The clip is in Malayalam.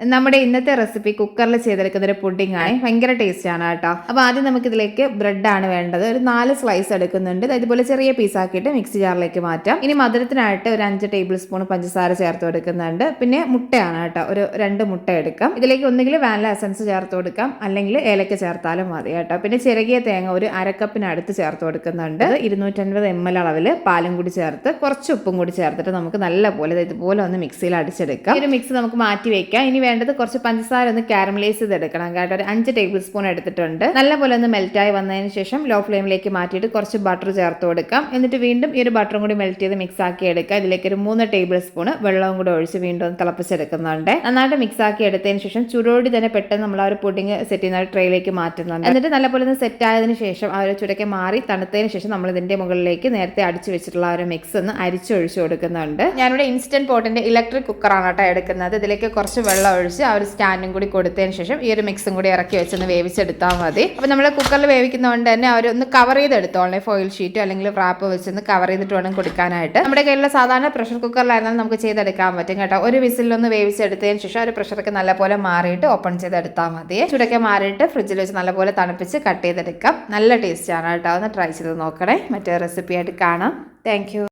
നമ്മുടെ ഇന്നത്തെ റെസിപ്പി കുക്കറിൽ ചെയ്തെടുക്കുന്ന ഒരു പുഡിംഗ് ആണ്. ഭയങ്കര ടേസ്റ്റ് ആണ് കേട്ടോ. അപ്പോൾ ആദ്യം നമുക്ക് ഇതിലേക്ക് ബ്രെഡ് ആണ് വേണ്ടത്. ഒരു 4 സ്ലൈസ് എടുക്കുന്നുണ്ട്. ഇതുപോലെ ചെറിയ പീസാക്കിയിട്ട് മിക്സി ജാറിലേക്ക് മാറ്റാം. ഇനി മധുരത്തിനായിട്ട് ഒരു 5 ടേബിൾ സ്പൂൺ പഞ്ചസാര ചേർത്ത് കൊടുക്കുന്നുണ്ട്. പിന്നെ മുട്ടയാണ് കേട്ടോ, ഒരു 2 മുട്ട എടുക്കാം. ഇതിലേക്ക് ഒന്നുകിൽ വാനില എസൻസ് ചേർത്ത് കൊടുക്കാം, അല്ലെങ്കിൽ ഏലക്ക ചേർത്താലും മതി കേട്ടോ. പിന്നെ ചിരകിയ തേങ്ങ ഒരു അരക്കപ്പിനടുത്ത് ചേർത്ത് കൊടുക്കുന്നുണ്ട്. 250 ml അളവിൽ പാലും കൂടി ചേർത്ത് കുറച്ച് ഉപ്പും കൂടി ചേർത്തിട്ട് നമുക്ക് നല്ലപോലെ ഇതുപോലെ ഒന്ന് മിക്സിയിൽ അടിച്ചെടുക്കാം. ഈ ഒരു മിക്സ് നമുക്ക് മാറ്റി വെക്കാം. ഇനി വേണ്ടത് കുറച്ച് പഞ്ചസാര ഒന്ന് കാരമലൈസ് ചെയ്തെടുക്കണം കേട്ടോ. ഒരു 5 ടേബിൾ സ്പൂൺ എടുത്തിട്ടുണ്ട്. നല്ലപോലെ ഒന്ന് മെൽറ്റായി വന്നതിന് ശേഷം ലോ ഫ്ലെയിമിലേക്ക് മാറ്റിയിട്ട് കുറച്ച് ബട്ടർ ചേർത്ത് കൊടുക്കാം. എന്നിട്ട് വീണ്ടും ഈ ഒരു ബട്ടറും കൂടി മെൽറ്റ് ചെയ്ത് മിക്സ് ആക്കി എടുക്കുക. ഇതിലേക്ക് ഒരു 3 ടേബിൾ സ്പൂൺ വെള്ളവും കൂടി ഒഴിച്ച് വീണ്ടും ഒന്ന് തിളപ്പിച്ചെടുക്കുന്നുണ്ട്. നന്നായിട്ട് മിക്സ് ആക്കി എടുത്തതിന് ശേഷം ചൂടോടി തന്നെ പെട്ടെന്ന് നമ്മൾ ആ ഒരു പുഡിംഗ് സെറ്റ് ചെയ്യുന്ന ട്രേയിലേക്ക് മാറ്റുന്നുണ്ട്. എന്നിട്ട് നല്ലപോലെ ഒന്ന് സെറ്റ് ആയതിനു ശേഷം ആ ഒരു ചുടക്കെ മാറി തണുത്തതിന് ശേഷം നമ്മൾ ഇതിന്റെ മുകളിലേക്ക് നേരത്തെ അടിച്ചു വെച്ചിട്ടുള്ള ആ ഒരു മിക്സ് ഒന്ന് അരിച്ചൊഴിച്ച് കൊടുക്കുന്നുണ്ട്. ഞാനിവിടെ ഇൻസ്റ്റന്റ് പോട്ടിന്റെ ഇലക്ട്രിക് കുക്കറാണ് കേട്ടോ എടുക്കുന്നത്. ഇതിലേക്ക് കുറച്ച് വെള്ളം ഒഴിച്ച് ആ ഒരു സ്റ്റാൻഡും കൂടി കൊടുത്തതിന് ശേഷം ഈ ഒരു മിക്സും കൂടി ഇറക്കി വെച്ചൊന്ന് വേവിച്ചെടുത്താൽ മതി. അപ്പോൾ നമ്മൾ കുക്കറിൽ വേവിക്കുന്നതുകൊണ്ട് തന്നെ ഒന്ന് കവർ ചെയ്തെടുത്തോളെ, ഫോയിൽ ഷീറ്റോ അല്ലെങ്കിൽ റാപ്പ് വെച്ചൊന്ന് കവർ ചെയ്തിട്ട് വേണം കൊടുക്കാനായിട്ട്. നമ്മുടെ കയ്യിലുള്ള സാധാരണ പ്രഷർ കുക്കറിലായിരുന്നാലും നമുക്ക് ചെയ്തെടുക്കാൻ പറ്റും കേട്ടോ. ഒരു വിസിലൊന്ന് വേവിച്ചെടുത്തതിന് ശേഷം ഒരു പ്രഷറൊക്കെ നല്ലപോലെ മാറിയിട്ട് ഓപ്പൺ ചെയ്തെടുത്താൽ മതി. ചുടക്കെ മാറിയിട്ട് ഫ്രിഡ്ജിൽ വെച്ച് നല്ലപോലെ തണുപ്പിച്ച് കട്ട് ചെയ്തെടുക്കാം. നല്ല ടേസ്റ്റ് ആണ് കേട്ടോ. ഒന്ന് ട്രൈ ചെയ്ത് നോക്കണേ. മറ്റേ റെസിപ്പി ആയിട്ട് കാണാം. Thank you.